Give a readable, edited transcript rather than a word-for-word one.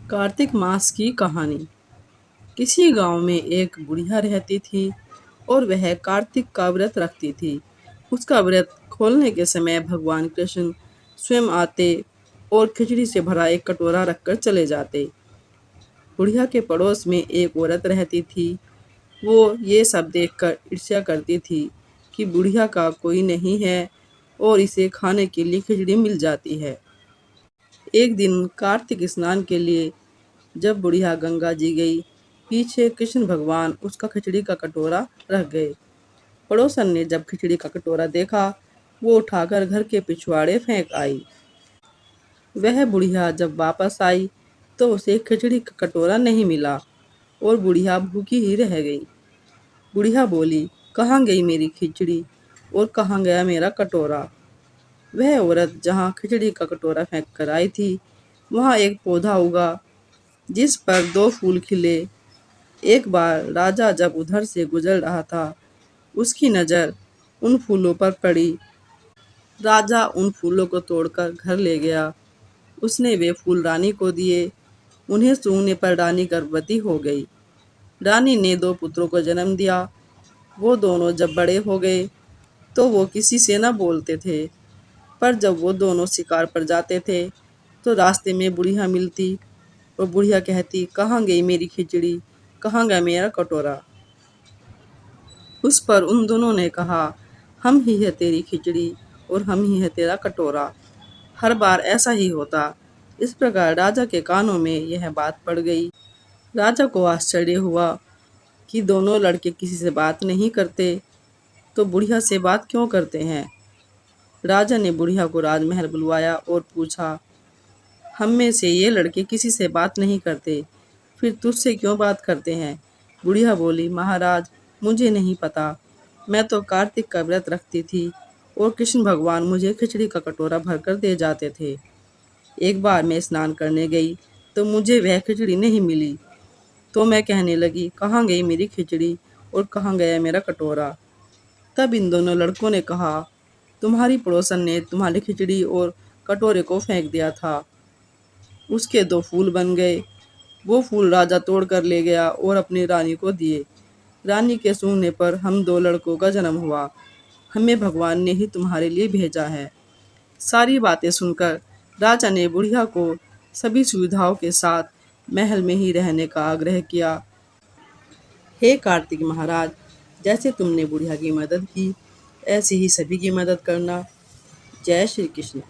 कार्तिक मास की कहानी। किसी गांव में एक बुढ़िया रहती थी और वह कार्तिक का व्रत रखती थी। उसका व्रत खोलने के समय भगवान कृष्ण स्वयं आते और खिचड़ी से भरा एक कटोरा रखकर चले जाते। बुढ़िया के पड़ोस में एक औरत रहती थी। वो ये सब देखकर ईर्ष्या करती थी कि बुढ़िया का कोई नहीं है और इसे खाने के लिए खिचड़ी मिल जाती है। एक दिन कार्तिक स्नान के लिए जब बुढ़िया गंगा जी गई, पीछे कृष्ण भगवान उसका खिचड़ी का कटोरा रख गए। पड़ोसन ने जब खिचड़ी का कटोरा देखा, वो उठाकर घर के पिछवाड़े फेंक आई। वह बुढ़िया जब वापस आई तो उसे खिचड़ी का कटोरा नहीं मिला और बुढ़िया भूखी ही रह गई। बुढ़िया बोली, कहाँ गई मेरी खिचड़ी और कहाँ गया मेरा कटोरा। वह औरत जहाँ खिचड़ी का कटोरा फेंक कर आई थी, वहाँ एक पौधा उगा जिस पर 2 फूल खिले। एक बार राजा जब उधर से गुजर रहा था, उसकी नज़र उन फूलों पर पड़ी। राजा उन फूलों को तोड़कर घर ले गया। उसने वे फूल रानी को दिए। उन्हें सूंघने पर रानी गर्भवती हो गई। रानी ने 2 पुत्रों को जन्म दिया। वो दोनों जब बड़े हो गए तो वो किसी से न बोलते थे, पर जब वो दोनों शिकार पर जाते थे तो रास्ते में बुढ़िया मिलती और बुढ़िया कहती, कहाँ गई मेरी खिचड़ी, कहाँ गया मेरा कटोरा। उस पर उन दोनों ने कहा, हम ही है तेरी खिचड़ी और हम ही है तेरा कटोरा। हर बार ऐसा ही होता। इस प्रकार राजा के कानों में यह बात पड़ गई। राजा को आश्चर्य हुआ कि दोनों लड़के किसी से बात नहीं करते, तो बुढ़िया से बात क्यों करते हैं। राजा ने बुढ़िया को राजमहल बुलवाया और पूछा, हम में से ये लड़के किसी से बात नहीं करते, फिर तुझसे क्यों बात करते हैं। बुढ़िया बोली, महाराज मुझे नहीं पता, मैं तो कार्तिक का व्रत रखती थी और कृष्ण भगवान मुझे खिचड़ी का कटोरा भरकर दे जाते थे। एक बार मैं स्नान करने गई तो मुझे वह खिचड़ी नहीं मिली, तो मैं कहने लगी, कहाँ गई मेरी खिचड़ी और कहाँ गया मेरा कटोरा। तब इन दोनों लड़कों ने कहा, तुम्हारी पड़ोसन ने तुम्हारी खिचड़ी और कटोरे को फेंक दिया था। उसके 2 फूल बन गए। वो फूल राजा तोड़ कर ले गया और अपनी रानी को दिए। रानी के सूंघने पर हम 2 लड़कों का जन्म हुआ। हमें भगवान ने ही तुम्हारे लिए भेजा है। सारी बातें सुनकर राजा ने बुढ़िया को सभी सुविधाओं के साथ महल में ही रहने का आग्रह किया। हे कार्तिक महाराज, जैसे तुमने बुढ़िया की मदद की, ऐसे ही सभी की मदद करना। जय श्री कृष्ण।